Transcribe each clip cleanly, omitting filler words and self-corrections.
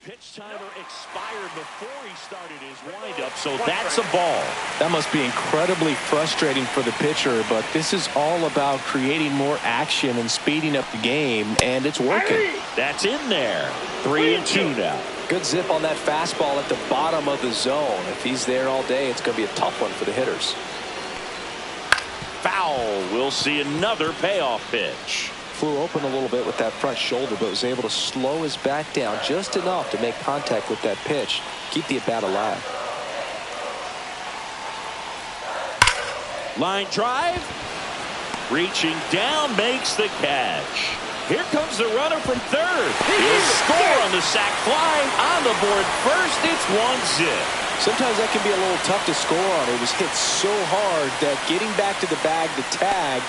Pitch timer expired before he started his windup, so that's a ball. That must be incredibly frustrating for the pitcher, but this is all about creating more action and speeding up the game, and it's working. That's in there. 3-2 now. Good zip on that fastball at the bottom of the zone. If he's there all day, it's going to be a tough one for the hitters. Foul. We'll see another payoff pitch. Flew open a little bit with that front shoulder, but was able to slow his back down just enough to make contact with that pitch, keep the at-bat alive. Line drive, reaching down, makes the catch. Here comes the runner from third. He'll score on the sac fly. On the board first, it's 1-zip. Sometimes that can be a little tough to score on. It was hit so hard that getting back to the bag, the tag,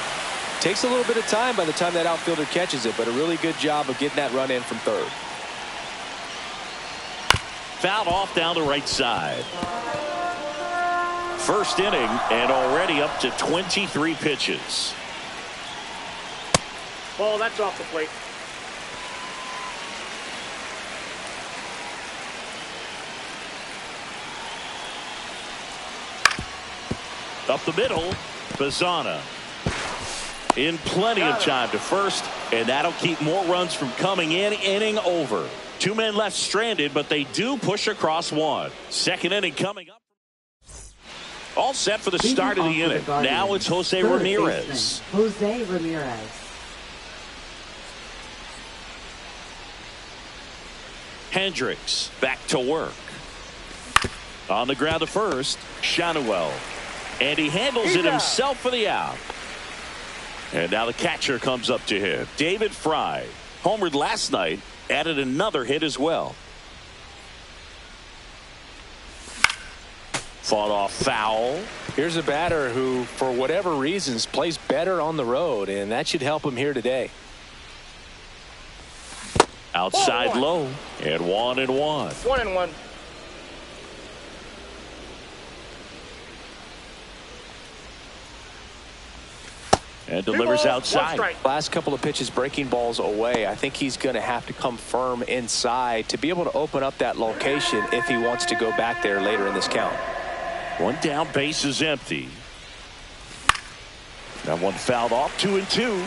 takes a little bit of time by the time that outfielder catches it, but a really good job of getting that run in from third. Fouled off down the right side. First inning and already up to 23 pitches. Ball, that's off the plate. Up the middle, Bazzana. In plenty of time to first, and that'll keep more runs from coming in. Inning over. 2 men left stranded, but they do push across one. Second inning coming up. All set for the start of the inning. Now it's Jose Ramirez. Jose Ramirez. Hendricks back to work. On the ground to first, Shanuel. And he handles it himself for the out. And now the catcher comes up to hit. David Fry, homered last night, added another hit as well. Fought off foul. Here's a batter who, for whatever reasons, plays better on the road, and that should help him here today. Outside low, and 1-1. 1-1. And delivers outside. Last couple of pitches breaking balls away. I think he's going to have to come firm inside to be able to open up that location if he wants to go back there later in this count. One down, base is empty. That one fouled off. 2-2.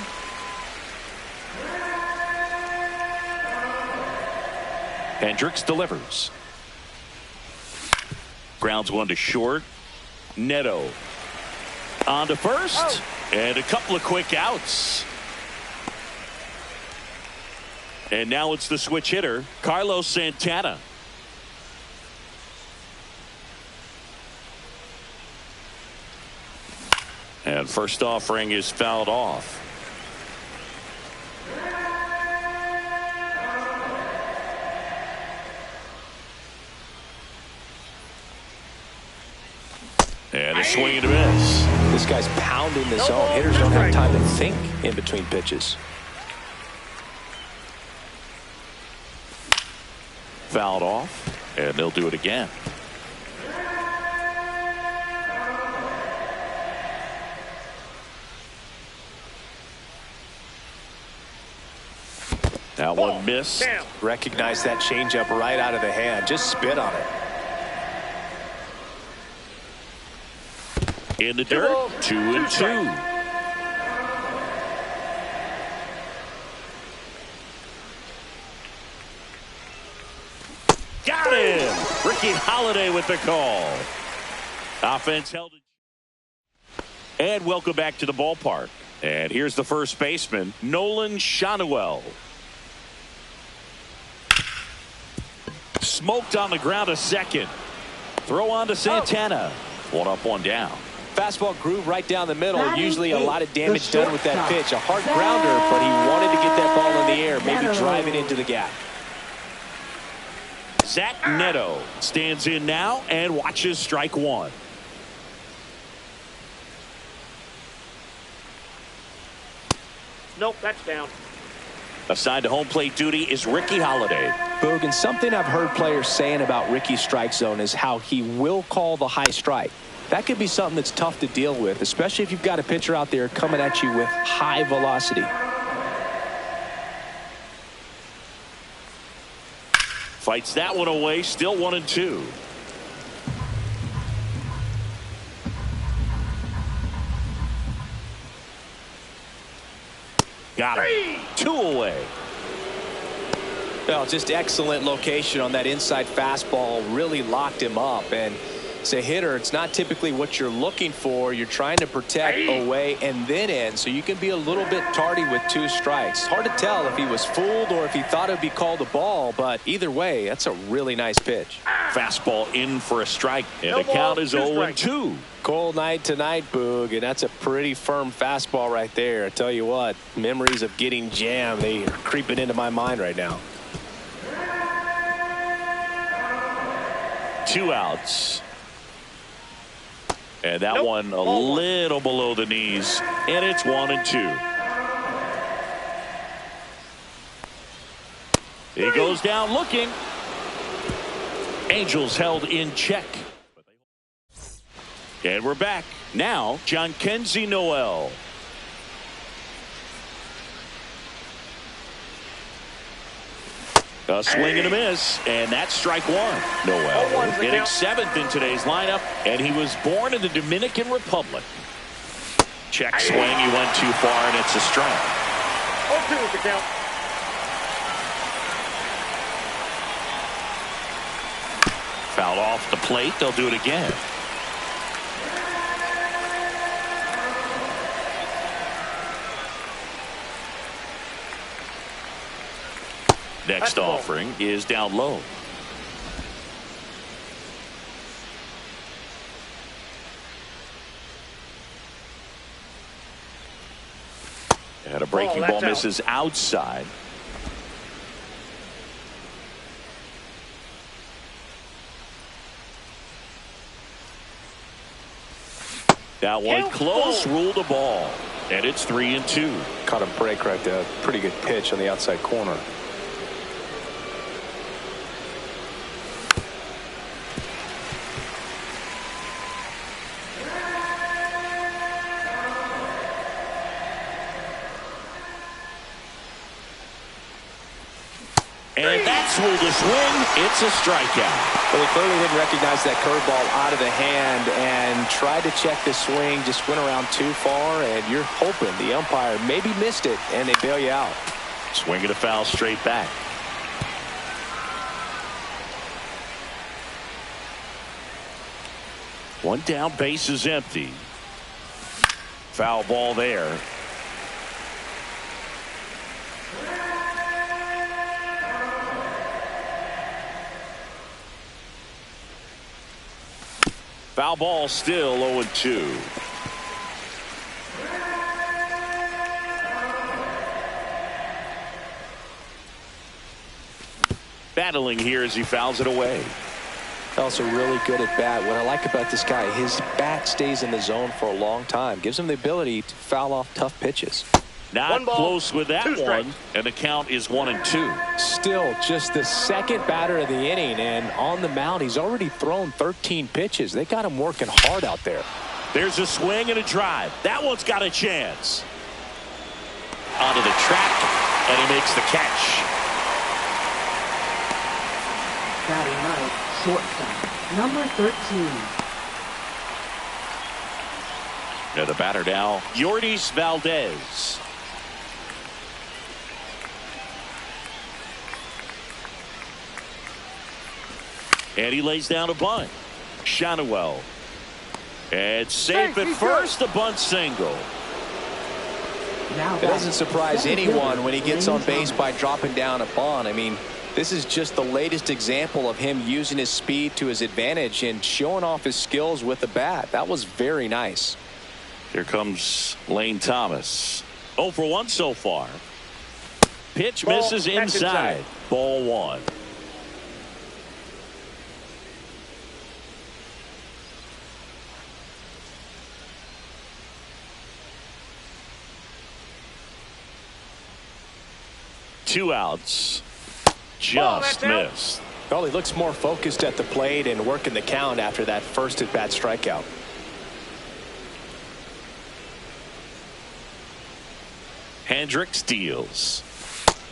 Hendricks delivers. Grounds one to short. Neto on to first. And a couple of quick outs. And now it's the switch hitter, Carlos Santana. And first offering is fouled off. And a swing and a miss. This guy's pounding the zone. Hitters don't have time to think in between pitches. Fouled off, and they'll do it again. That one missed. Recognize that changeup right out of the hand. Just spit on it. In the dirt, 2-2. Got him! Ricky Holiday with the call. Offense held it. And welcome back to the ballpark. And here's the first baseman, Nolan Shanuel. Smoked on the ground a second. Throw on to Santana. One up, one down. Fastball groove right down the middle. Usually a lot of damage done with that pitch. A hard grounder, but he wanted to get that ball in the air, maybe drive it into the gap. Zach Neto stands in now and watches strike one. Nope, that's down. Assigned to home plate duty is Ricky Holiday. Boog, and something I've heard players saying about Ricky's strike zone is how he will call the high strike. That could be something that's tough to deal with, especially if you've got a pitcher out there coming at you with high velocity. Fights that one away. Still 1-2. Got him. 2 away. Well, just excellent location on that inside fastball. Really locked him up. And as a hitter, it's not typically what you're looking for. You're trying to protect away and then in, so you can be a little bit tardy with 2 strikes. It's hard to tell if he was fooled or if he thought it would be called a ball, but either way, that's a really nice pitch. Fastball in for a strike, and the count is 0-2. Cold night tonight, Boog, and that's a pretty firm fastball right there. I tell you what, memories of getting jammed, they are creeping into my mind right now. 2 outs. And that one a little below the knees, and it's 1-2. He goes down looking. Angels held in check. And we're back. Now, Jhonkensy Noel. A swing and a miss, and that's strike 1. Noel hitting 7th in today's lineup, and he was born in the Dominican Republic. Check swing, he went too far, and it's a strike. 0-2 is the count. Fouled off the plate, they'll do it again. Next offering is down low. And a breaking ball misses outside. That one close, ruled a ball. And it's 3-2. Caught a break right there. Pretty good pitch on the outside corner. And that's ruled a swing. It's a strikeout. Well, he clearly didn't recognize that curveball out of the hand and tried to check the swing. Just went around too far, and you're hoping the umpire maybe missed it, and they bail you out. Swing and a foul straight back. One down, base is empty. Foul ball there. Foul ball, still 0-2. Battling here as he fouls it away. Also really good at bat. What I like about this guy, his bat stays in the zone for a long time. Gives him the ability to foul off tough pitches. Not close with that one, and the count is 1-2. Still just the second batter of the inning, and on the mound, he's already thrown 13 pitches. They got him working hard out there. There's a swing and a drive. That one's got a chance. Onto the track, and he makes the catch. Batting right, shortstop, number 13. And the batter now, Yordis Valdez. And he lays down a bunt. Shanuel. And safe at first, a bunt single. Now it doesn't surprise anyone when he gets on base by dropping down a bunt. I mean, this is just the latest example of him using his speed to his advantage and showing off his skills with the bat. That was very nice. Here comes Lane Thomas. 0 for 1 so far. Pitch misses inside. Ball 1. Two outs. Just missed. Well, he looks more focused at the plate and working the count after that first at-bat strikeout. Hendricks deals.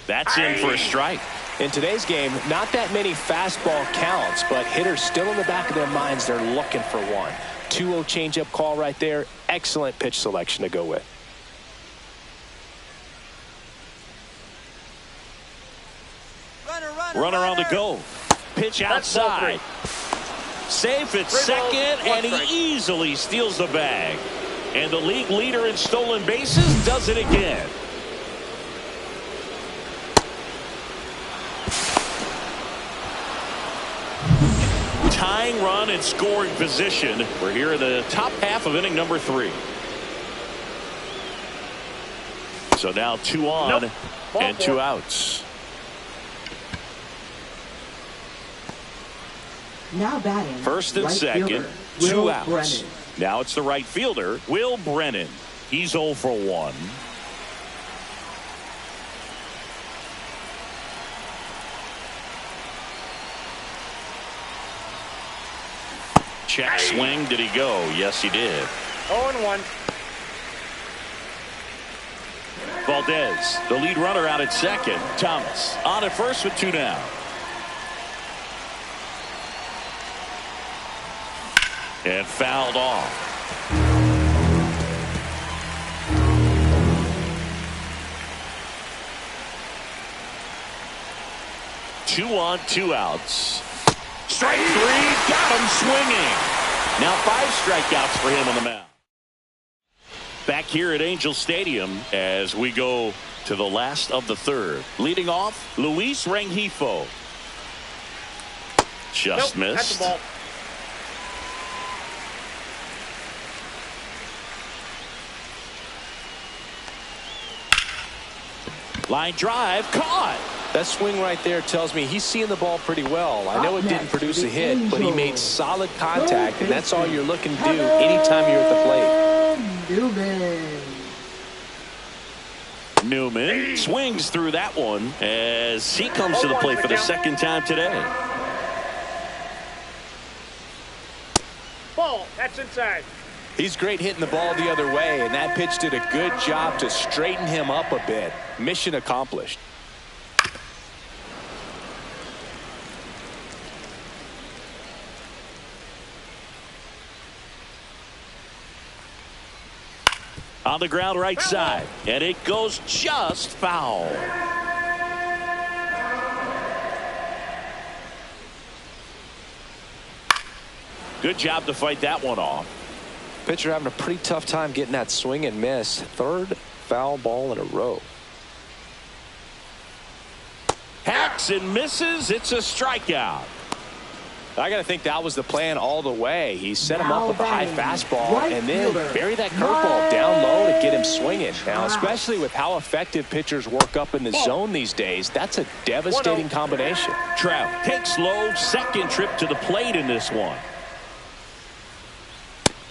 That's in for a strike. In today's game, not that many fastball counts, but hitters still in the back of their minds, they're looking for one. 2-0 changeup call right there. Excellent pitch selection to go with. Runner on the go. Pitch outside. Safe at second, and he easily steals the bag. And the league leader in stolen bases does it again. Tying run in scoring position. We're here in the top half of inning number 3. So now 2 on and 2 outs. Now batting. First and right second, fielder, 2 Will outs. Brennan. Now it's the right fielder, Will Brennan. He's 0 for 1. Check swing. Did he go? Yes, he did. 0-1. Valdez, the lead runner out at second. Thomas on at first with 2 down. And fouled off. Two on, 2 outs. Strike 3, got him swinging. Now 5 strikeouts for him on the mound. Back here at Angel Stadium as we go to the last of the 3rd. Leading off, Luis Rengifo. Just Nope, that's missed. the ball. Line drive, caught. That swing right there tells me he's seeing the ball pretty well. I know it didn't produce a hit, but he made solid contact, and that's all you're looking to do anytime you're at the plate. Newman swings through that one as he comes to the plate for the 2nd time today. Ball. That's inside. He's great hitting the ball the other way, and that pitch did a good job to straighten him up a bit. Mission accomplished. On the ground right side, and it goes just foul. Good job to fight that one off. Pitcher having a pretty tough time getting that swing and miss. 3rd foul ball in a row. Hacks and misses. It's a strikeout. I got to think that was the plan all the way. He set him up with a high fastball and then bury that curveball down low to get him swinging. Now, especially with how effective pitchers work up in the zone these days, that's a devastating combination. Trout takes low, 2nd trip to the plate in this one.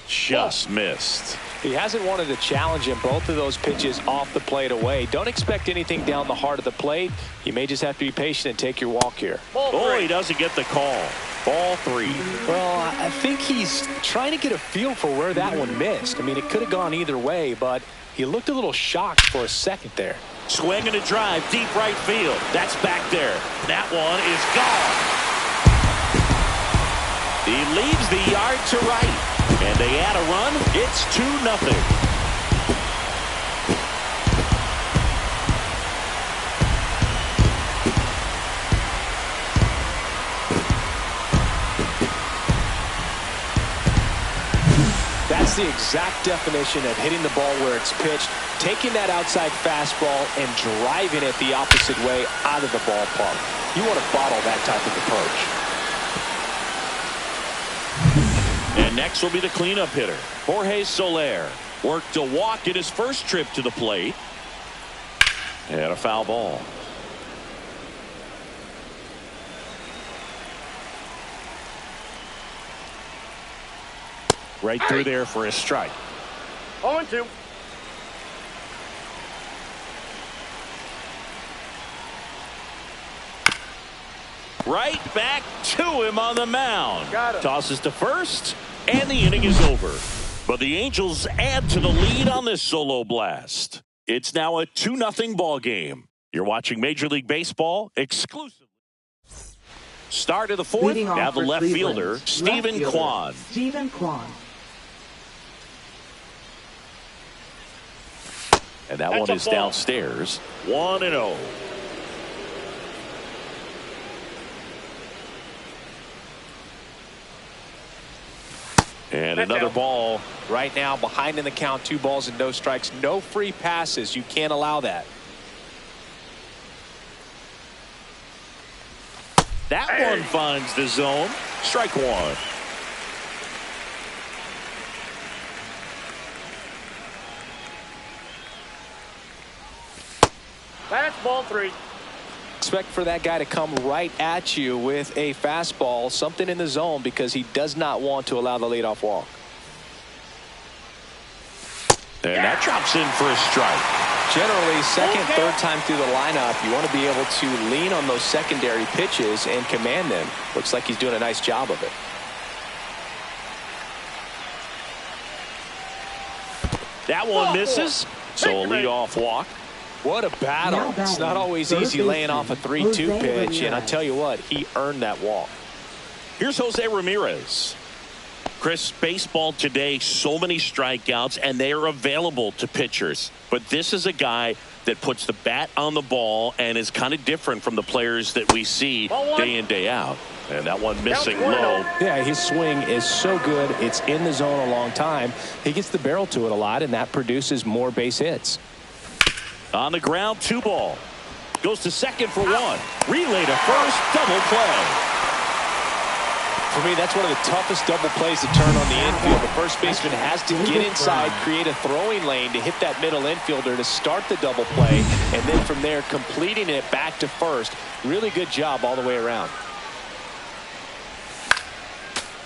Just missed. He hasn't wanted to challenge him. Both of those pitches off the plate away. Don't expect anything down the heart of the plate. You may just have to be patient and take your walk here. Oh, he doesn't get the call. Ball 3. Well, I think he's trying to get a feel for where that one missed. I mean, it could have gone either way, but he looked a little shocked for a second there. Swing and a drive, deep right field. That's back there. That one is gone. He leaves the yard to right. And they add a run. It's 2-0. That's the exact definition of hitting the ball where it's pitched, taking that outside fastball and driving it the opposite way out of the ballpark. You want to bottle that type of approach. And next will be the cleanup hitter, Jorge Soler. Worked a walk in his first trip to the plate. And a foul ball. Right through there for a strike. 0-2. Right back to him on the mound. Got him. Tosses to first, and the inning is over. But the Angels add to the lead on this solo blast. It's now a 2-0 ball game. You're watching Major League Baseball exclusively. Start of the fourth. Leading off Now the for left Cleveland, fielder, Stephen Kwan. Stephen Kwan. And that That's one a is ball. downstairs. 1-0. And That's another out. ball. Right now, behind in the count, 2 balls and no strikes. No free passes. You can't allow that. That one finds the zone. Strike one. That's ball 3. Expect for that guy to come right at you with a fastball, something in the zone, because he does not want to allow the leadoff walk. And that drops in for a strike. Generally, second, third time through the lineup, you want to be able to lean on those secondary pitches and command them. Looks like he's doing a nice job of it. That one misses. So a leadoff walk. What a battle. Now It's not batting, always third easy laying off a baseman, 3-2 Jose pitch, and I Ramirez. tell you what, he earned that walk. Here's Jose Ramirez. Chris, baseball today, so many strikeouts, and they are available to pitchers. But this is a guy that puts the bat on the ball and is kind of different from the players that we see day in, day out. And that one missing low. Yeah, his swing is so good. It's in the zone a long time. He gets the barrel to it a lot, and that produces more base hits. On the ground, 2 ball. Goes to second for 1. Relay to first, double play. For me, that's one of the toughest double plays to turn on the infield. The first baseman has to get inside, create a throwing lane to hit that middle infielder to start the double play, and then from there completing it back to first. Really good job all the way around.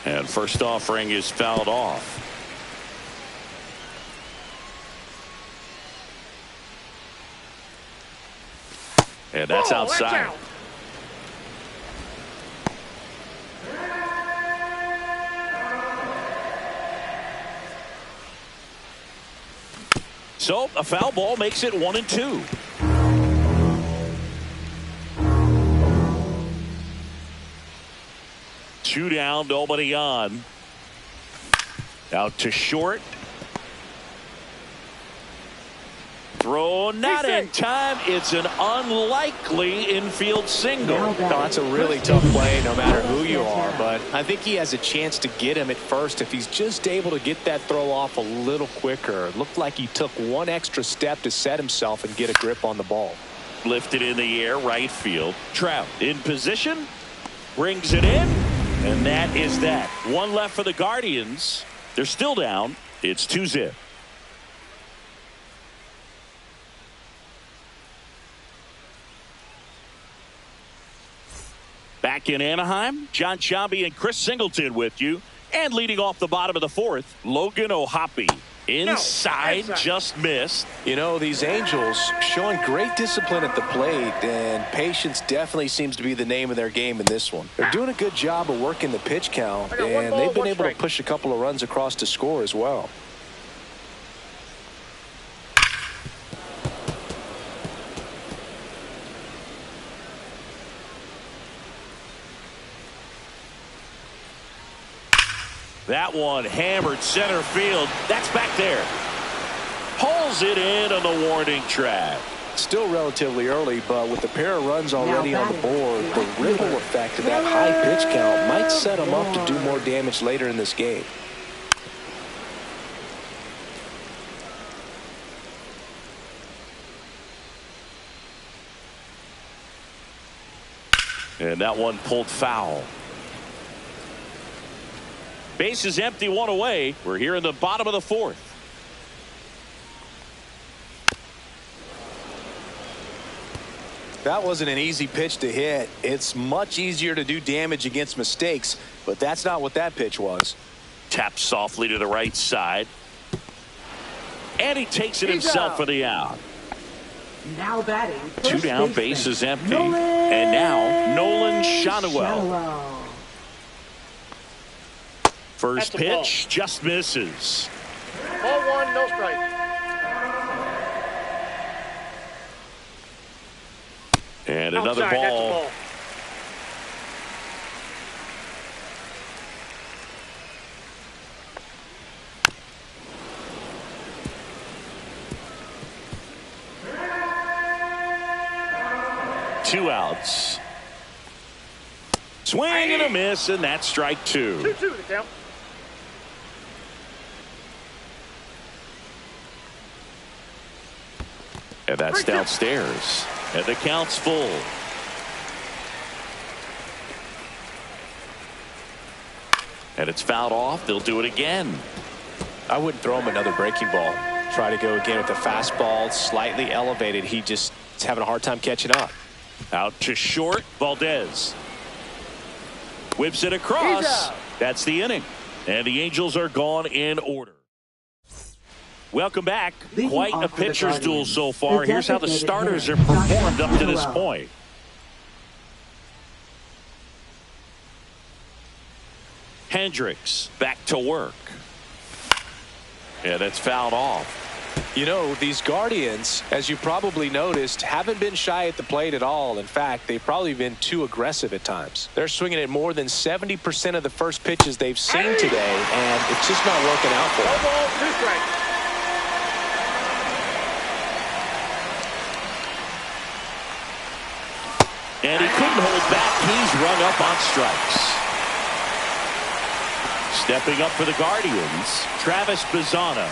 And first offering is fouled off. And that's outside. So a foul ball makes it 1-2. Two down, nobody on. Out to short. Throw not in time. It's an unlikely infield single. No, that's a really tough play no matter who you are, but I think he has a chance to get him at first if he's just able to get that throw off a little quicker. It looked like he took one extra step to set himself and get a grip on the ball. Lifted in the air, right field. Trout in position, brings it in, and that is that. One left for the Guardians. They're still down. It's 2-0. Back in Anaheim, John Sciambi and Chris Singleton with you. And leading off the bottom of the fourth, Logan O'Hoppe. Inside, just missed. You know, these Angels showing great discipline at the plate, and patience definitely seems to be the name of their game in this one. They're doing a good job of working the pitch count, and they've been able to push a couple of runs across to score as well. That one hammered center field. That's back there. Pulls it in on the warning track. Still relatively early, but with the pair of runs already on the board, the ripple effect of that high pitch count might set them up to do more damage later in this game. And that one pulled foul. Base is empty, one away. We're here in the bottom of the fourth. That wasn't an easy pitch to hit. It's much easier to do damage against mistakes, but that's not what that pitch was. Taps softly to the right side. And he takes it himself for the out. Now batting. Two down, base is empty. And now Nolan Schanuel. First pitch just misses. Ball 1, no strike. And another Outside, that's a ball. ball. Two outs. Swing and a miss, and that's strike two. 2-2 to count. And that's downstairs. And the count's full. And it's fouled off. They'll do it again. I wouldn't throw him another breaking ball. Try to go again with the fastball slightly elevated. He just is having a hard time catching up. Out to short. Valdez whips it across. That's the inning. And the Angels are gone in order. Welcome back. Leading Quite a off for the pitcher's duel Guardians, so far. the Here's how the designated starters hitter, have performed up to this Joshua point. Hendricks back to work. And it's fouled off. You know, these Guardians, as you probably noticed, haven't been shy at the plate at all. In fact, they've probably been too aggressive at times. They're swinging at more than 70% of the first pitches they've seen today, and it's just not working out for them. 1 ball, 2 strikes. And he couldn't hold back. He's rung up on strikes. Stepping up for the Guardians, Travis Bazzana.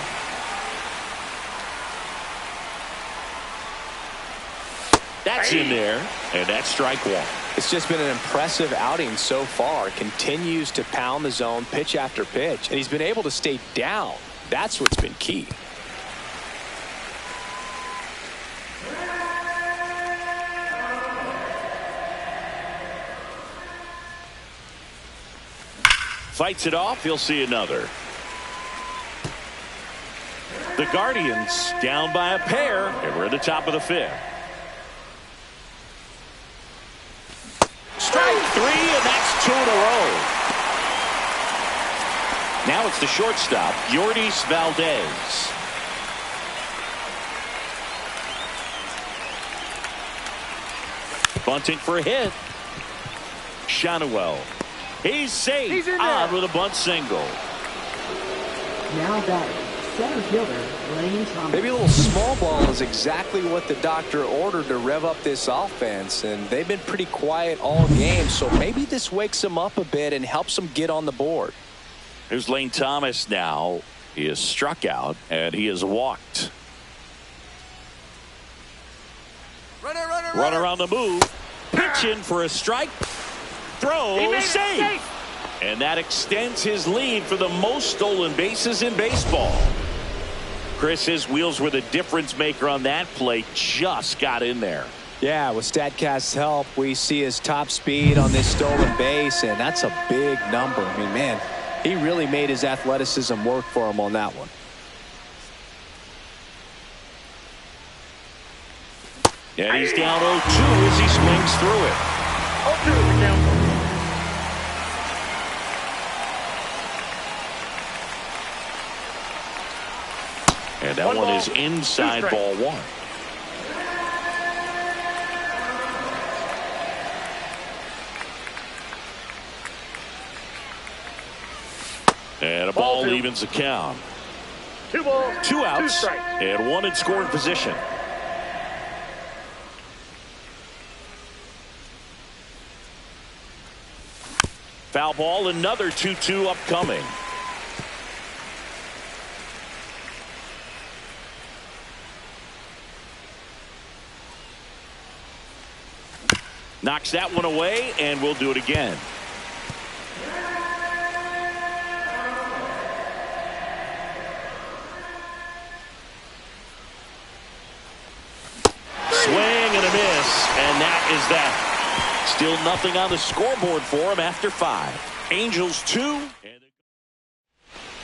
That's in there, and that's strike one. It's just been an impressive outing so far. Continues to pound the zone pitch after pitch, and he's been able to stay down. That's what's been key. Fights it off. He'll see another. The Guardians down by a pair, and we're at the top of the fifth. Strike three, and that's 2 in a row. Now it's the shortstop, Yordis Valdez. Bunting for a hit. Shanuel. He's safe. He's in on there. with a bunt single. Now batting, center fielder Lane Thomas. Maybe a little small ball is exactly what the doctor ordered to rev up this offense, and they've been pretty quiet all game, so maybe this wakes them up a bit and helps them get on the board. Here's Lane Thomas now. He is struck out, and he is walked. Runner on the move. Pitch in for a strike. Throw, He made it safe. safe. And that extends his lead for the most stolen bases in baseball. Chris, his wheels were the difference maker on that play. Just got in there. Yeah, with StatCast's help, we see his top speed on this stolen base, and that's a big number. I mean, man, he really made his athleticism work for him on that one. And he's down 0-2 as he swings through it. 0-2 to count. And that one is inside ball one. And a ball Ball two. evens the count. 2 balls, 2 outs 2 strikes. and 1 in scoring position. Foul ball, another 2-2 upcoming. Knocks that one away, and we'll do it again. Swing and a miss, and that is that. Still nothing on the scoreboard for him after 5. Angels 2.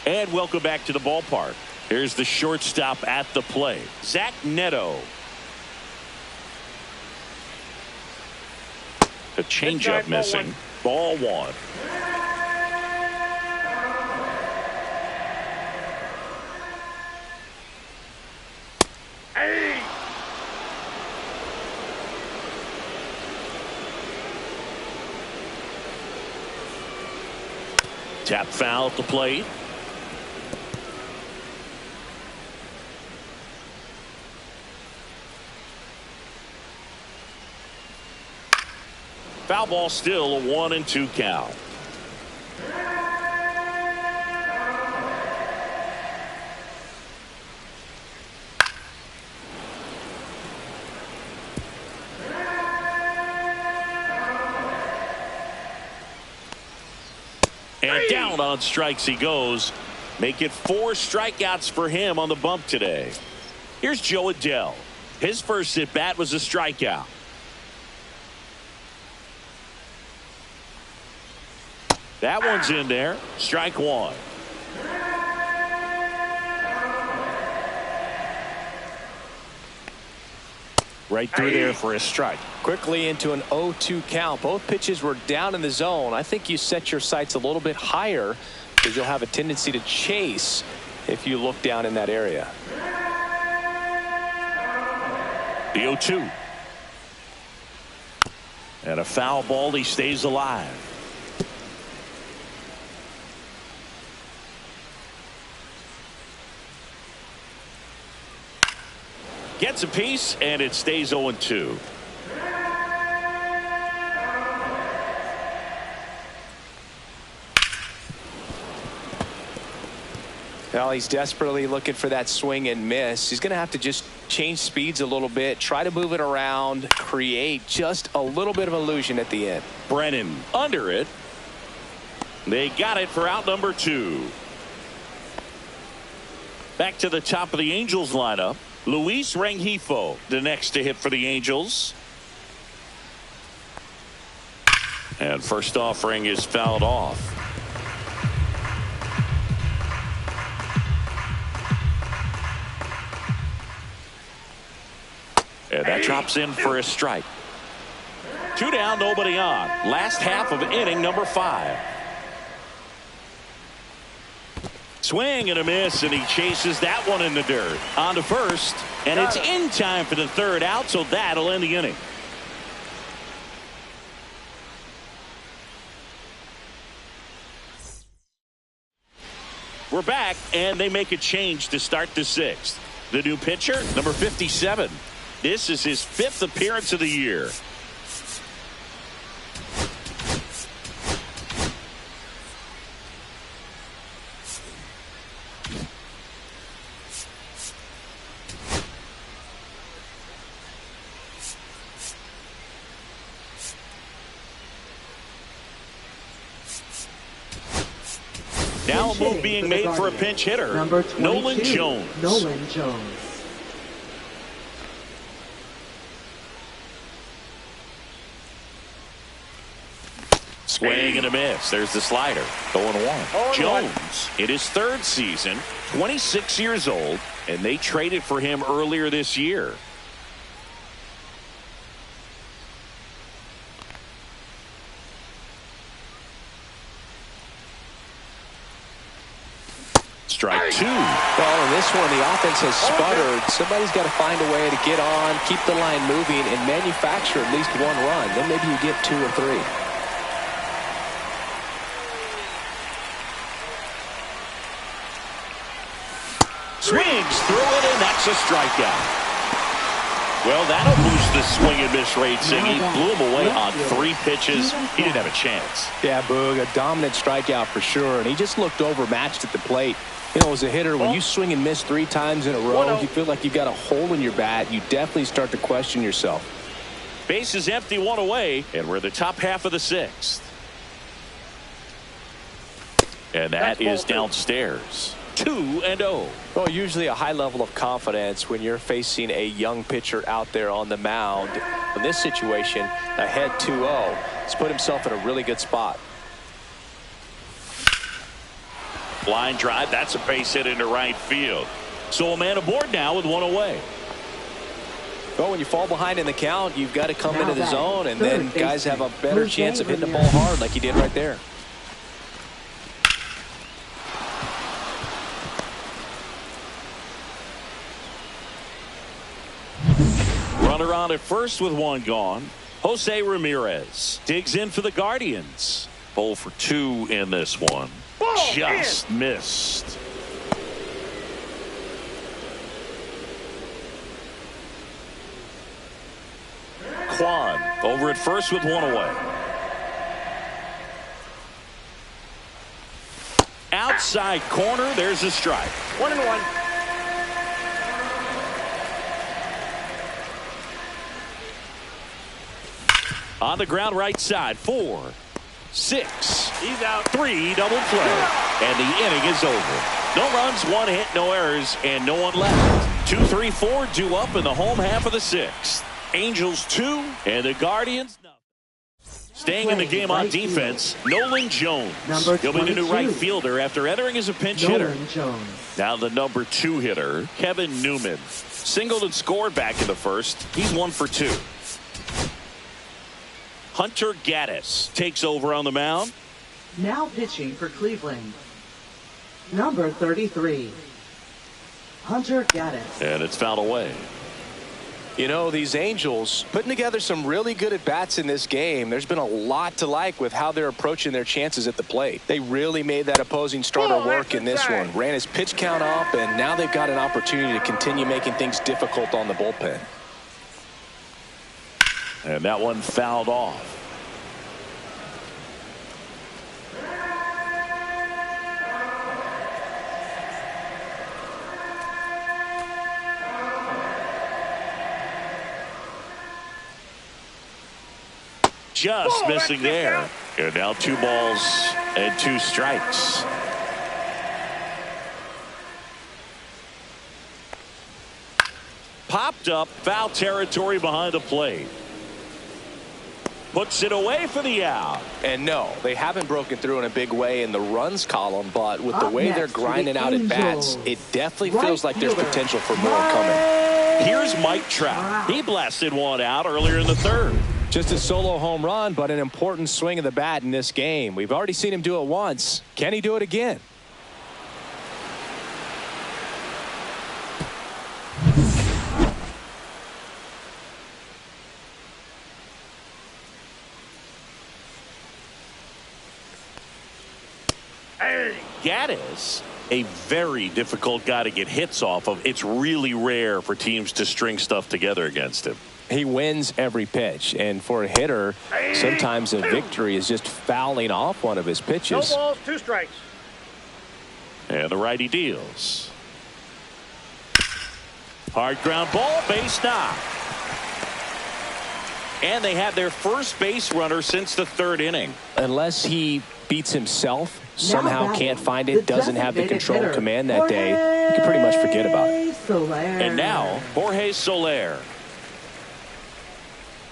And welcome back to the ballpark. Here's the shortstop at the plate, Zach Neto. The changeup missing. Ball one. Tap foul at the plate. Foul ball, still a 1-2 count. And down on strikes he goes. Make it 4 strikeouts for him on the bump today. Here's Joe Adell. His first at bat was a strikeout. That one's in there. Strike 1. Right through there for a strike. Quickly into an 0-2 count. Both pitches were down in the zone. I think you set your sights a little bit higher because you'll have a tendency to chase if you look down in that area. The 0-2. And a foul ball. He stays alive. Gets a piece, and it stays 0-2. Well, he's desperately looking for that swing and miss. He's going to have to just change speeds a little bit, try to move it around, create just a little bit of illusion at the end. Brennan under it. They got it for out number 2. Back to the top of the Angels lineup. Luis Rengifo, the next to hit for the Angels. And first offering is fouled off. And that drops in for a strike. 2 down, nobody on. Last half of inning number 5. Swing and a miss, and he chases that one in the dirt. On to first, and it's in time for the 3rd out, so that'll end the inning. We're back, and they make a change to start the 6th. The new pitcher, number 57. This is his 5th appearance of the year. Now a move being made for a pinch hitter, number 22, Nolan Jones. Nolan Jones. Swing and a miss. There's the slider. 0-1. Jones in his 3rd season, 26 years old, and they traded for him earlier this year. Strike 2. Well, in this one, the offense has sputtered. Somebody's got to find a way to get on, keep the line moving, and manufacture at least 1 run. Then maybe you get 2 or 3. Swings through it, and that's a strikeout. Well, that'll boost the swing and miss rate. He blew him away on 3 pitches. He didn't have a chance. Yeah, Boog, a dominant strikeout for sure, and he just looked overmatched at the plate. You know, as a hitter, when you swing and miss 3 times in a row, you feel like you've got a hole in your bat. You definitely start to question yourself. Base is empty, 1 away, and we're the top half of the 6th. And that is downstairs. 2-0. Well, usually a high level of confidence when you're facing a young pitcher out there on the mound. In this situation, ahead 2-0. He's put himself in a really good spot. Line drive. That's a base hit into right field. So a man aboard now with 1 away. Well, when you fall behind in the count, you've got to come into the zone, and then guys have a better chance of hitting the ball hard like he did right there. Runner on at first with 1 gone. Jose Ramirez digs in for the Guardians. 0 for 2 in this one. Ball Just missed. Quan over at first with one away. Outside corner, there's a strike. 1-1. On the ground right side, 4, 6. He's out. 3 double play. And the inning is over. No runs, 1 hit, no errors, and no one left. 2, 3, 4 due up in the home half of the 6th. Angels 2 and the Guardians nothing. Staying in the game on defense, Nolan Jones. He'll be the new right fielder after entering as a pinch hitter. Now the number 2 hitter, Kevin Newman. Singled and scored back in the first. He's 1 for 2. Hunter Gaddis takes over on the mound. Now pitching for Cleveland, number 33, Hunter Gaddis. And it's fouled away. You know, these Angels putting together some really good at-bats in this game. There's been a lot to like with how they're approaching their chances at the plate. They really made that opposing starter work in this one. Ran his pitch count up, and now they've got an opportunity to continue making things difficult on the bullpen. And that one fouled off. Just missing there. And now 2 balls and 2 strikes. Popped up, foul territory behind the plate. Puts it away for the out. And no, they haven't broken through in a big way in the runs column, but with the way they're grinding out at bats, it definitely feels like there's potential for more coming. Here's Mike Trout. He blasted one out earlier in the 3rd. Just a solo home run, but an important swing of the bat in this game. We've already seen him do it once. Can he do it again? Gaddis, a very difficult guy to get hits off of. It's really rare for teams to string stuff together against him. He wins every pitch, and for a hitter, sometimes a victory is just fouling off one of his pitches. No balls, 2 strikes. And the righty deals. Hard ground ball, base knock. And they have their first base runner since the 3rd inning. Unless he beats himself, somehow can't find it, doesn't have the control command that day, you can pretty much forget about it. And now, Jorge Soler.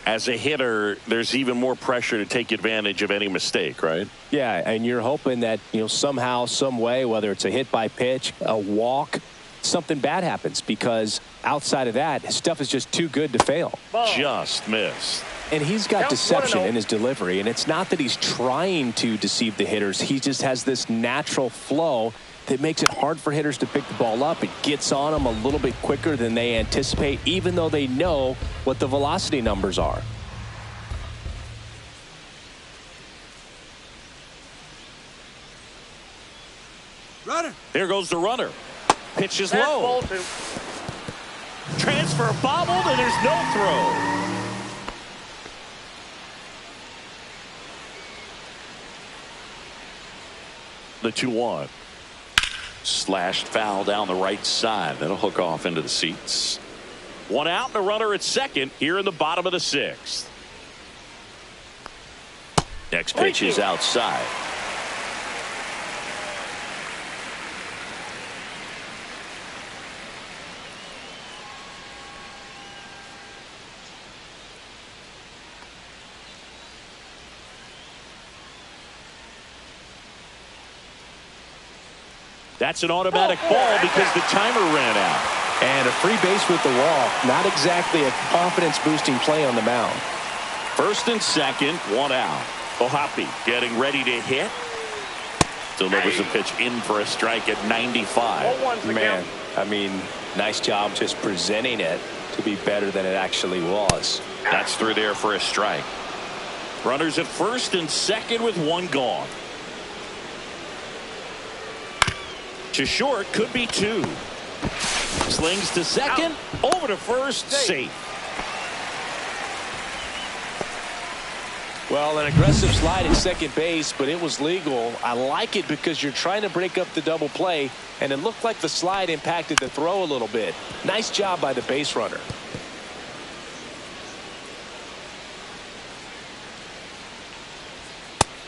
As a hitter, there's even more pressure to take advantage of any mistake, right? Yeah, and you're hoping that, somehow, some way, whether it's a hit by pitch, a walk, something bad happens, because outside of that, his stuff is just too good to fail. Just missed. And he's got deception in his delivery, and it's not that he's trying to deceive the hitters. He just has this natural flow that makes it hard for hitters to pick the ball up. It gets on them a little bit quicker than they anticipate, even though they know what the velocity numbers are. Runner. There goes the runner. Pitch is low. Transfer bobbled, and there's no throw. The 2-1. Slashed foul down the right side. That'll hook off into the seats. 1 out and a runner at second here in the bottom of the 6th. Next pitch is outside. That's an automatic ball because the timer ran out. And a free base with the walk. Not exactly a confidence-boosting play on the mound. 1st and 2nd, 1 out. Ohapi getting ready to hit. Delivers a pitch in for a strike at 95. Man, I mean, nice job just presenting it to be better than it actually was. That's through there for a strike. Runners at first and second with one gone. To short, could be two. Slings to second, over to first, safe. Well, an aggressive slide at second base, but it was legal. I like it because you're trying to break up the double play, and it looked like the slide impacted the throw a little bit. Nice job by the base runner.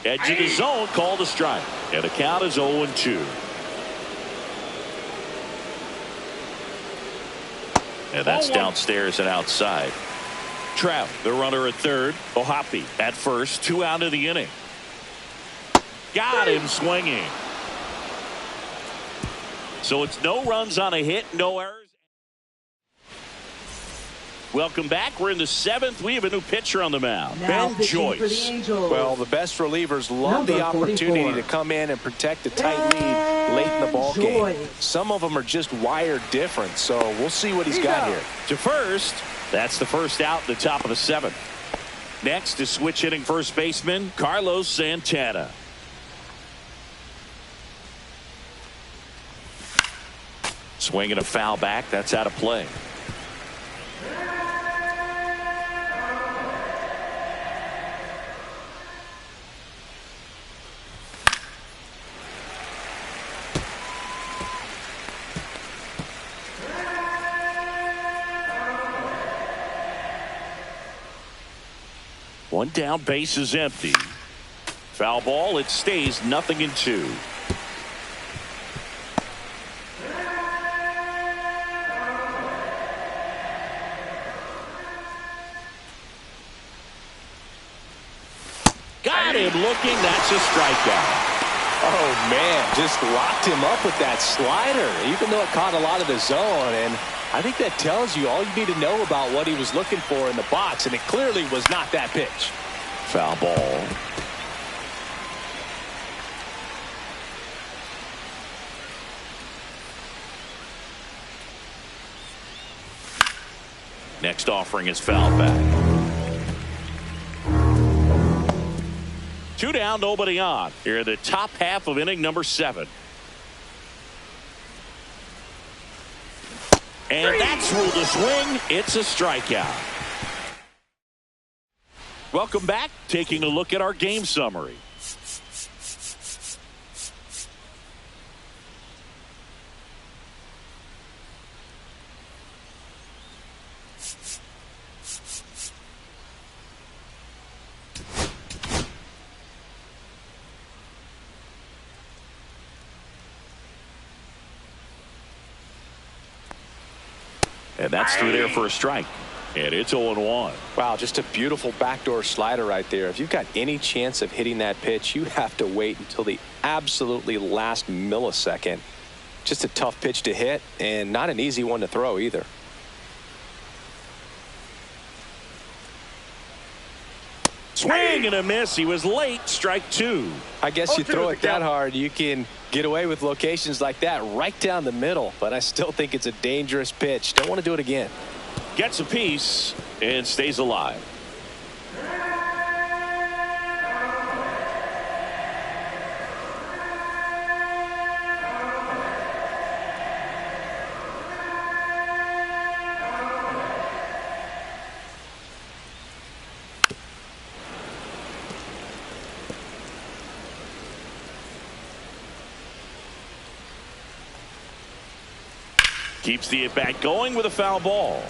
Edge of the zone, called a strike. And the count is 0-2. And that's downstairs and outside. Trout, the runner at third. Ohapi at first. 2 out of the inning. Got him swinging. So it's no runs on a hit, no errors. Welcome back. We're in the 7th. We have a new pitcher on the mound. Now Ben Joyce. Well, the best relievers love the opportunity 44. to come in and protect a tight lead late in the ball game. Some of them are just wired different, so we'll see what he's got here. To first. That's the first out in the top of the 7th. Next is switch hitting first baseman Carlos Santana. Swinging a foul back. That's out of play. One down, base is empty. Foul ball, it stays 0-2. Got him looking, that's a strikeout. Oh, man, just locked him up with that slider, even though it caught a lot of the zone. And I think that tells you all you need to know about what he was looking for in the box, and it clearly was not that pitch. Foul ball. Next offering is foul back. 2 down, nobody on. Here in the top half of inning number 7. And that's ruled a swing. It's a strikeout. Welcome back. Taking a look at our game summary. And that's through there for a strike. And it's 0-1. Wow, just a beautiful backdoor slider right there. If you've got any chance of hitting that pitch, you have to wait until the absolutely last millisecond. Just a tough pitch to hit, and not an easy one to throw either. Swing and a miss. He was late. Strike 2. I guess you throw it that hard, you can get away with locations like that right down the middle. But I still think it's a dangerous pitch. Don't want to do it again. Gets a piece and stays alive. Keeps the at-bat going with a foul ball.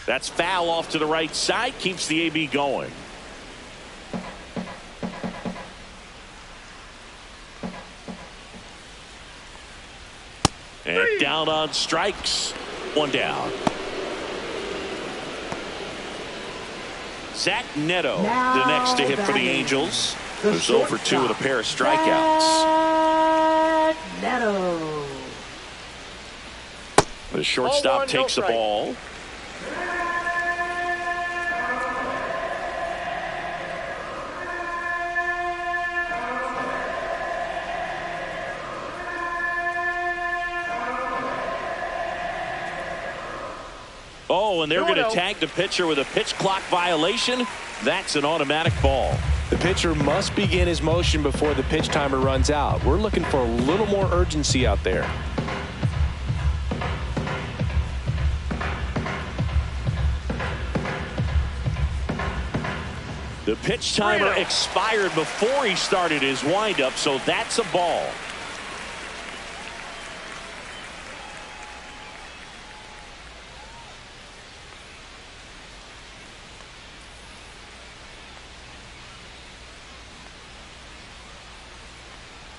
That's foul off to the right side. Keeps the AB going. And down on strikes. 1 down. Zach Neto, the next to hit for the Angels. Who's 0 for 2 with a pair of strikeouts. Neto. The shortstop takes the ball. Oh, and they're going to 2-0. tag the pitcher with a pitch clock violation. That's an automatic ball. The pitcher must begin his motion before the pitch timer runs out. We're looking for a little more urgency out there. The pitch timer expired before he started his windup, so that's a ball.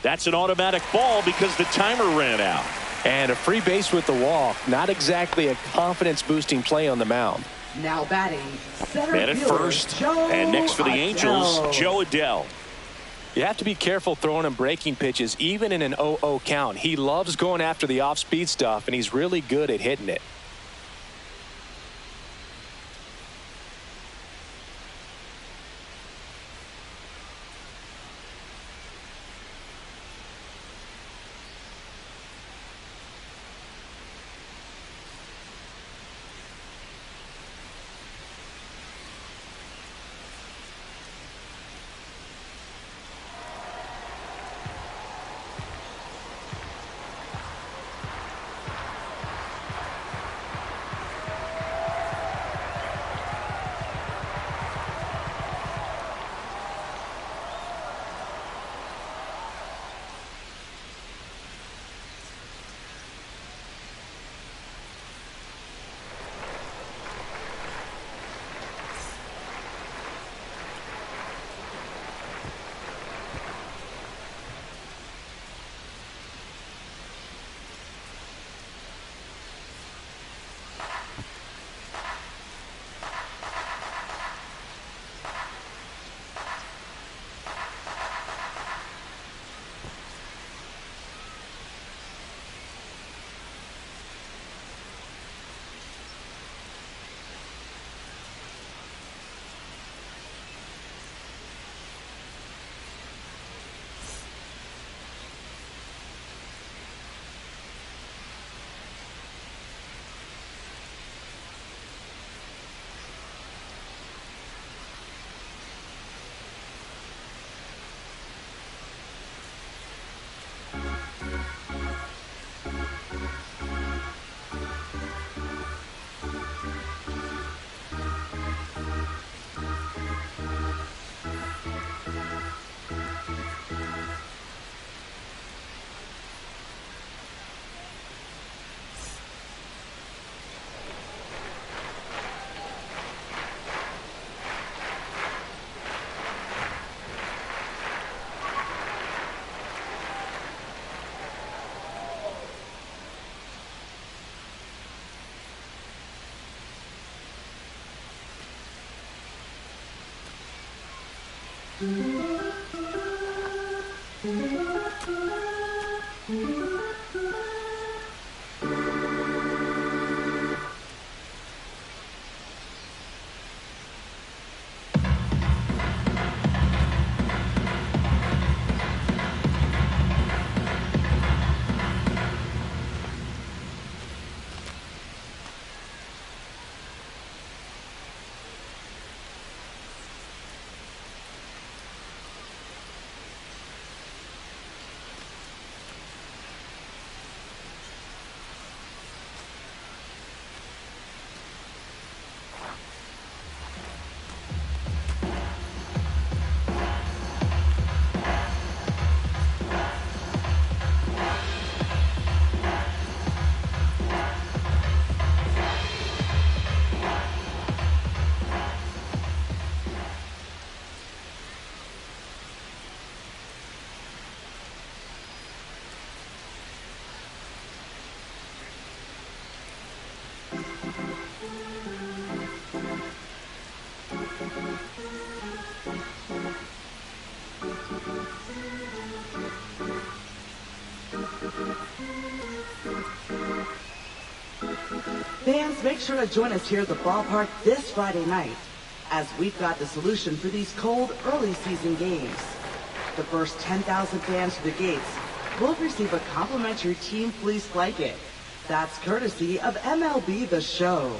That's an automatic ball because the timer ran out. And a free base with the walk. Not exactly a confidence-boosting play on the mound. Now batting, center Man at fielder, first. Joe And next for the Angels, Adele. Joe Adele. You have to be careful throwing him breaking pitches, even in an 0-0 count. He loves going after the off-speed stuff, and he's really good at hitting it. Fans, make sure to join us here at the ballpark this Friday night, as we've got the solution for these cold early season games. The first 10,000 fans to the gates will receive a complimentary team fleece blanket. That's courtesy of MLB The Show.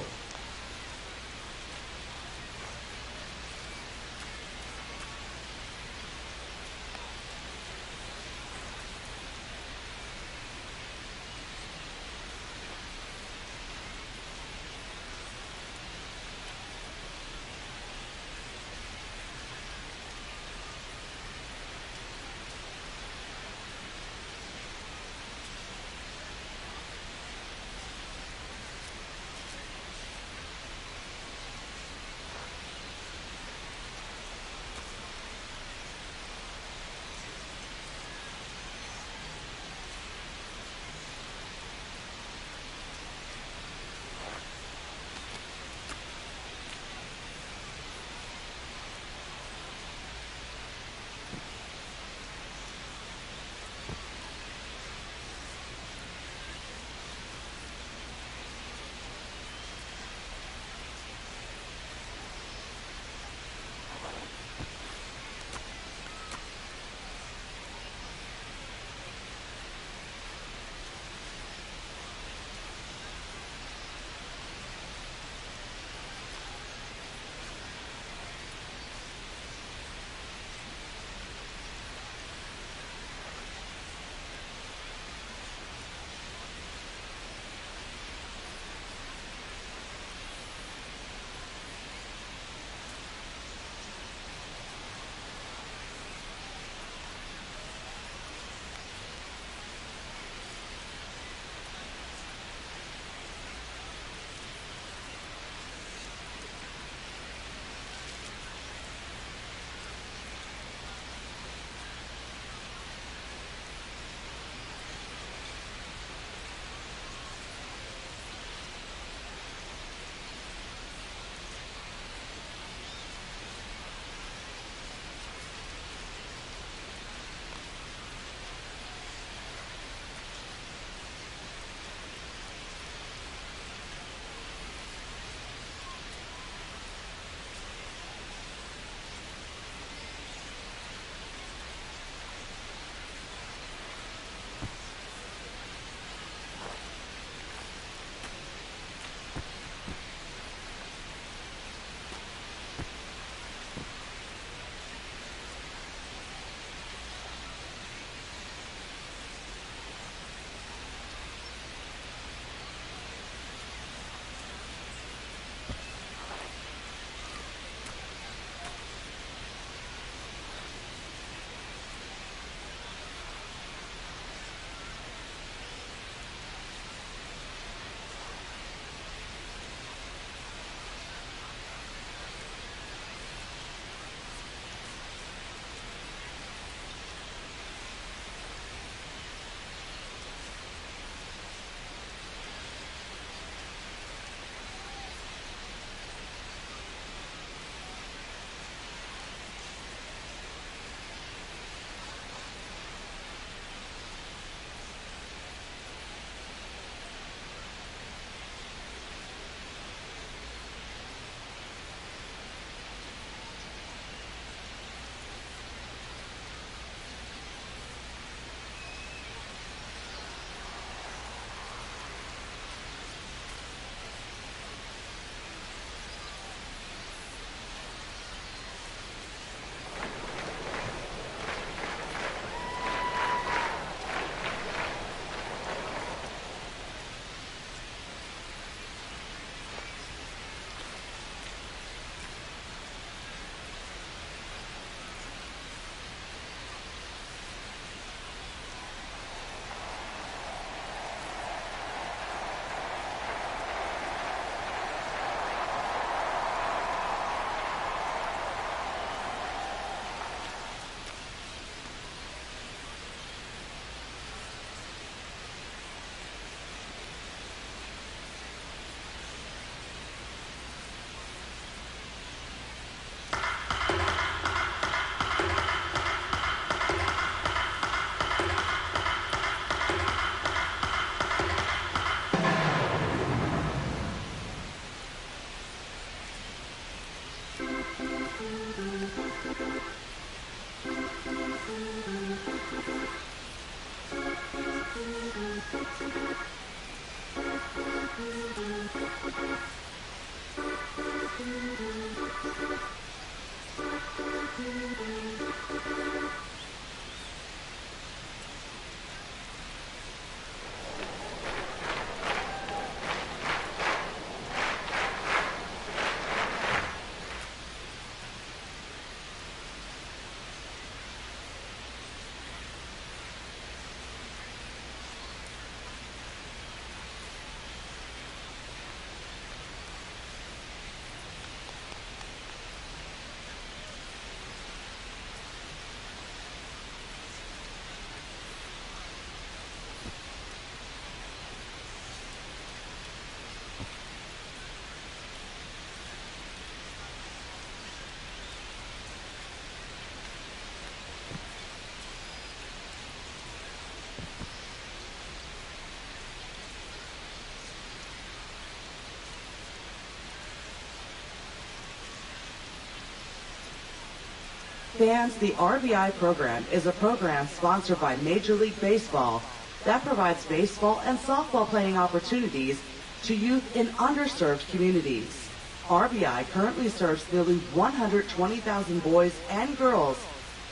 Fans, the RBI program is a program sponsored by Major League Baseball that provides baseball and softball playing opportunities to youth in underserved communities. RBI currently serves nearly 120,000 boys and girls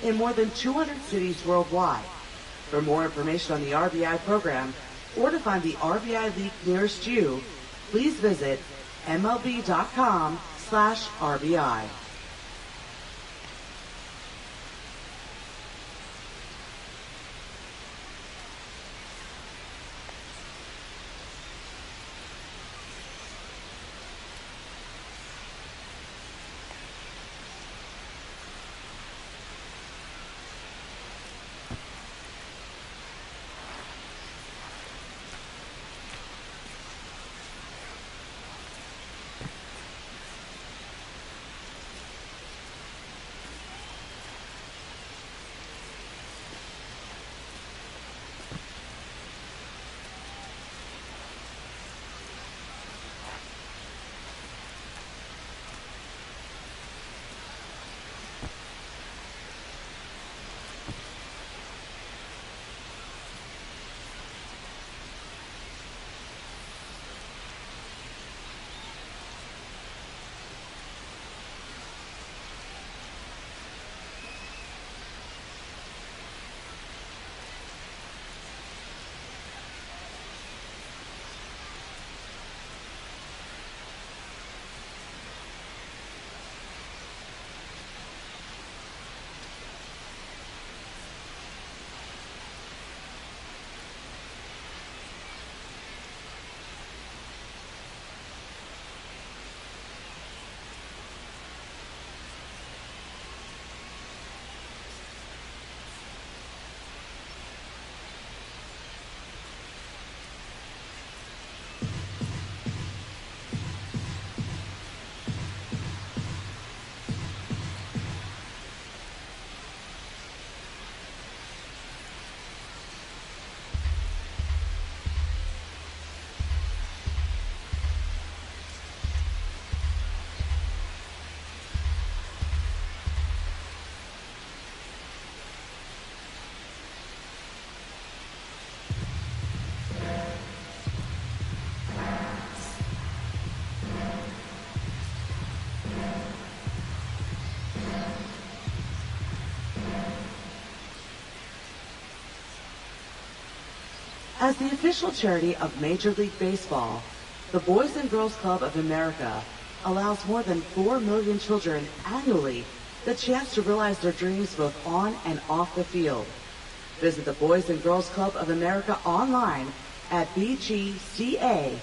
in more than 200 cities worldwide. For more information on the RBI program or to find the RBI League nearest you, please visit mlb.com/RBI. As the official charity of Major League Baseball, the Boys and Girls Club of America allows more than 4 million children annually the chance to realize their dreams both on and off the field. Visit the Boys and Girls Club of America online at bgca.org.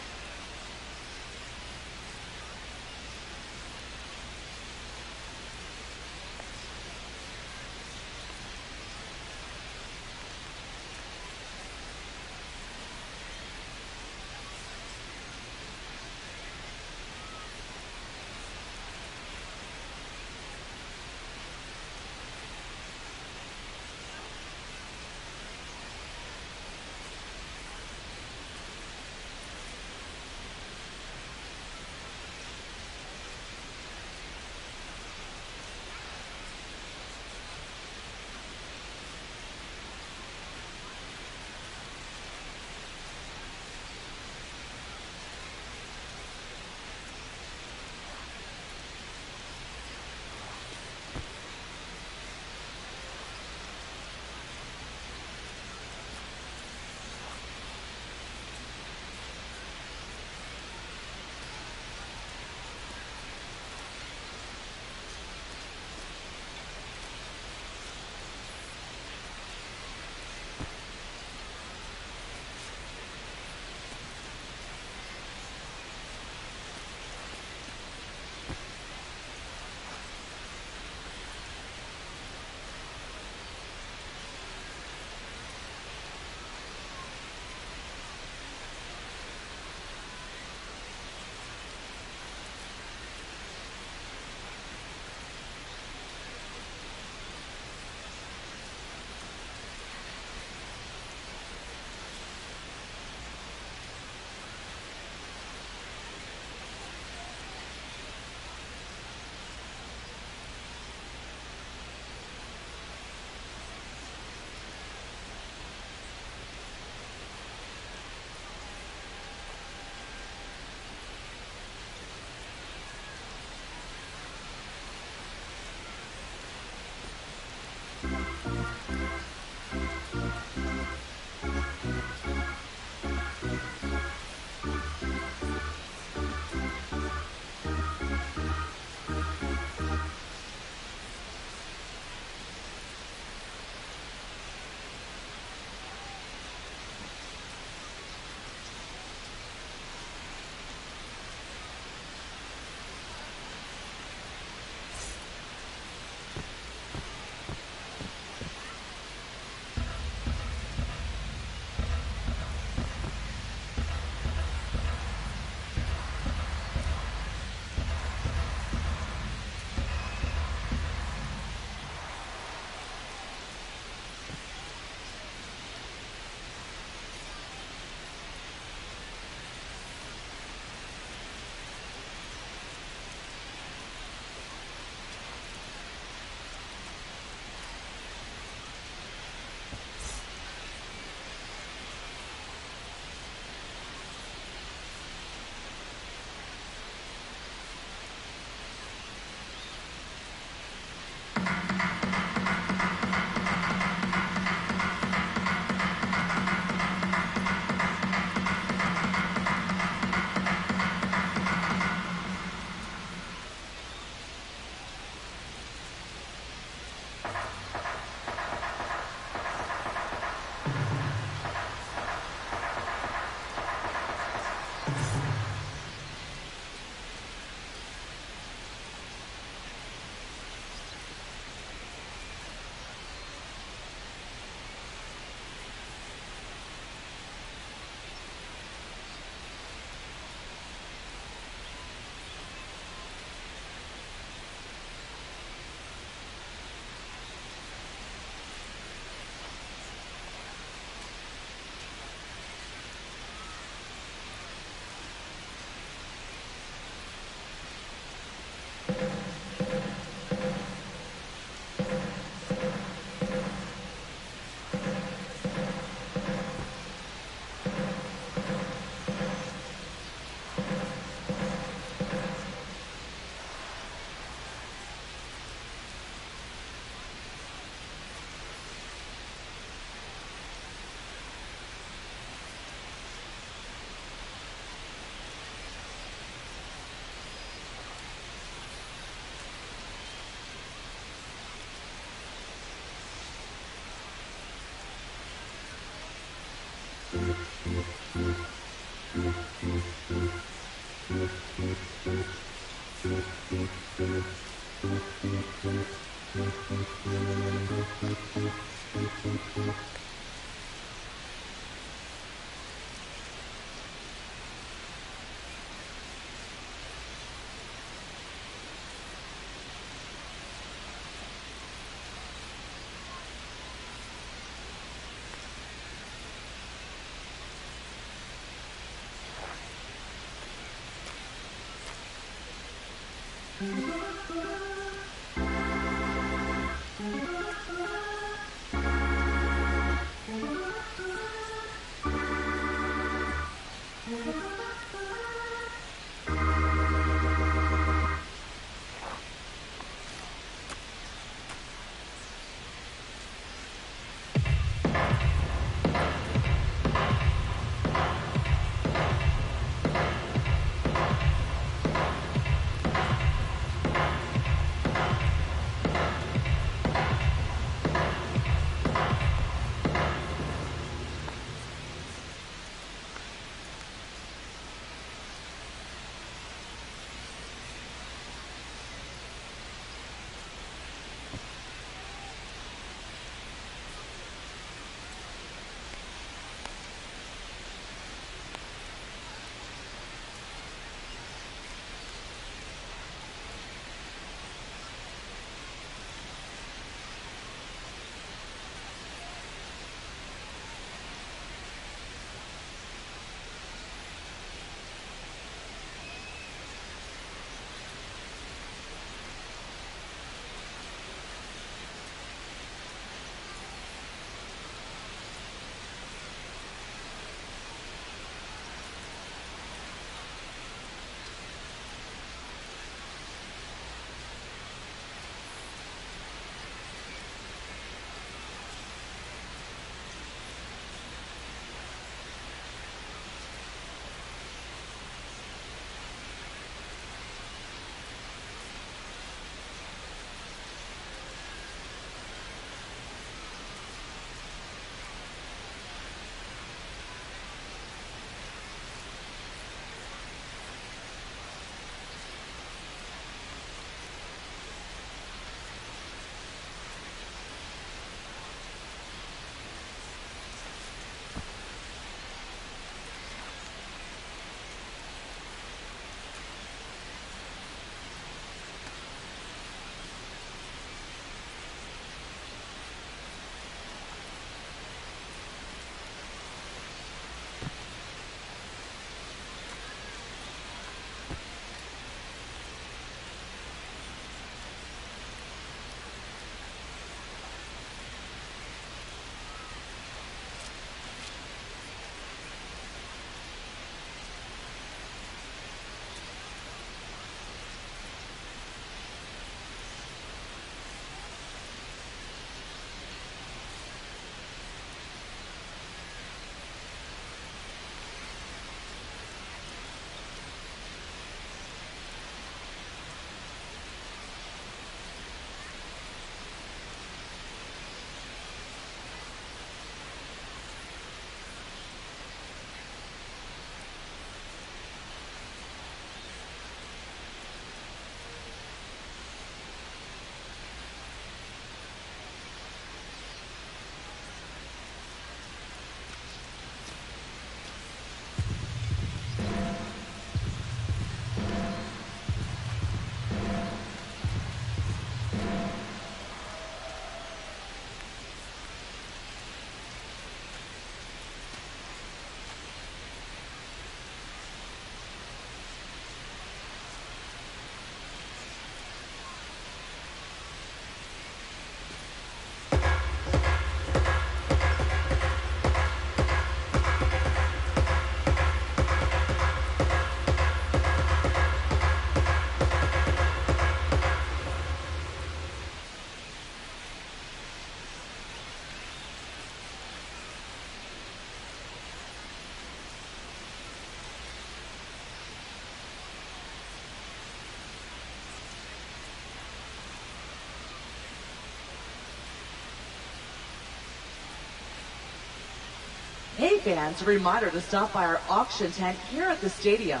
fans, a reminder to stop by our auction tent here at the stadium.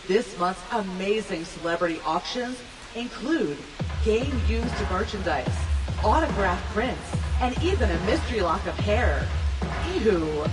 This month's amazing celebrity auctions include game-used merchandise, autographed prints, and even a mystery lock of hair. Ew.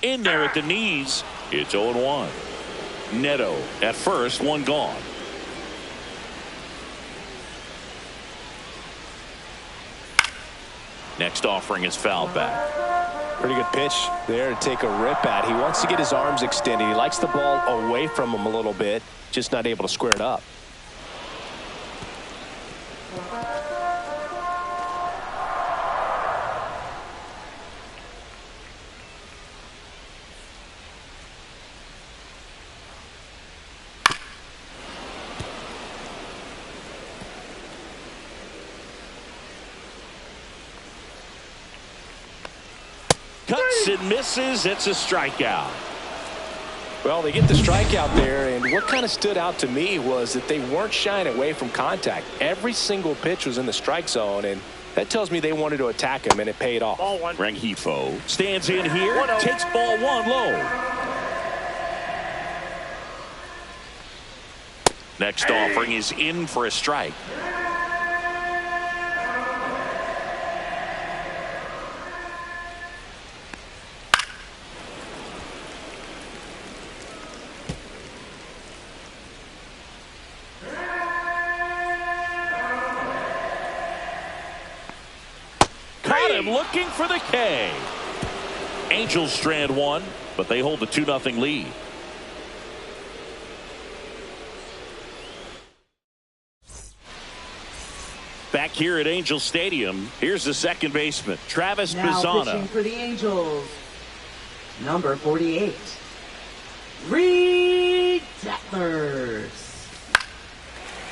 In there at the knees. It's 0-1. Neto at first, one gone. Next offering is fouled back. Pretty good pitch there to take a rip at. He wants to get his arms extended. He likes the ball away from him a little bit, just not able to square it up. Cuts and misses. It's a strikeout. Well, they get the strikeout there, and what kind of stood out to me was that they weren't shying away from contact. Every single pitch was in the strike zone, and that tells me they wanted to attack him, and it paid off. Ball one. Rengifo stands in here, 1-0. takes ball one low. Next offering is in for a strike. Looking for the K. Angels strand one, but they hold the 2-0 lead. Back here at Angel Stadium, here's the second baseman, Travis Now Bazzana. pitching for the Angels, number 48, Reed Detlers.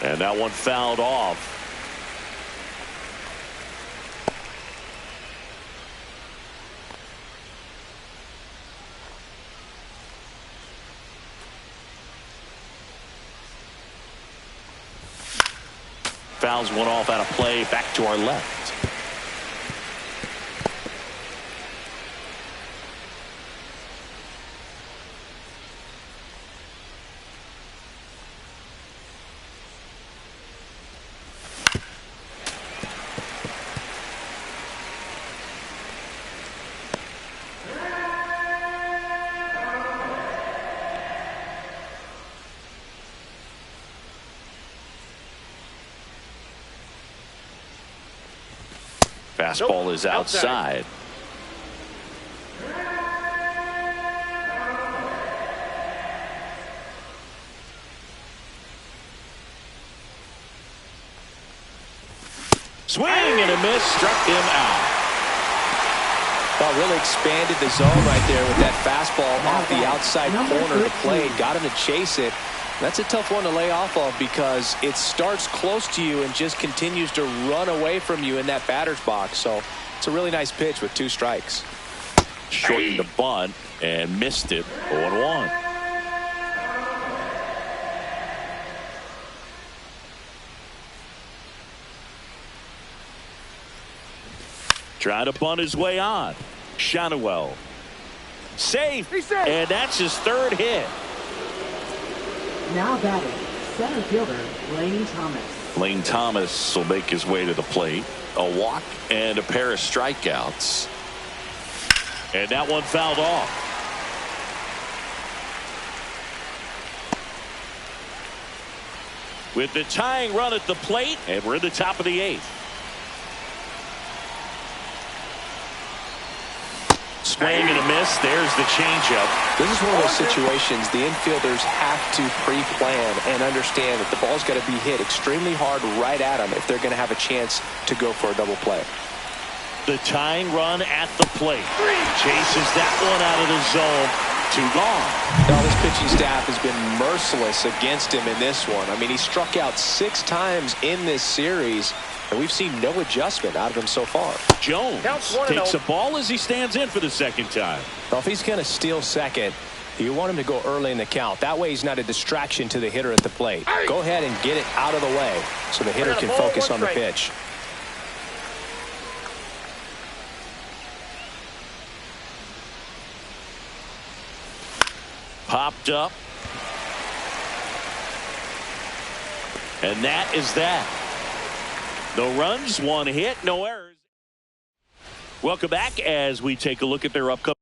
And that one fouled off. Fouls one off out of play, back to our left. Fastball is outside. Swing and a miss, struck him out. Well, really expanded the zone right there with that fastball off the outside corner of the plate. Got him to chase it. That's a tough one to lay off of because it starts close to you and just continues to run away from you in that batter's box. So it's a really nice pitch with 2 strikes. Shortened the bunt and missed it. 0-1. Trying to bunt his way on. Shonwell. Safe. And that's his 3rd hit. Now batting, center fielder Lane Thomas. Lane Thomas will make his way to the plate. A walk and a pair of strikeouts. And that one fouled off. With the tying run at the plate, and we're in the top of the 8th. Swing and a miss. There's the changeup. This is one of those situations the infielders have to pre-plan and understand that the ball's got to be hit extremely hard right at them if they're going to have a chance to go for a double play. The tying run at the plate. Chases that one out of the zone. 2 gone. Now this pitching staff has been merciless against him in this one. I mean, he struck out 6 times in this series, and we've seen no adjustment out of him so far. Jones takes a ball as he stands in for the 2nd time. Well, if he's going to steal second, you want him to go early in the count. That way he's not a distraction to the hitter at the plate. Go ahead and get it out of the way so the hitter can focus on the pitch. Popped up. And that is that. No runs, 1 hit, no errors. Welcome back as we take a look at their upcoming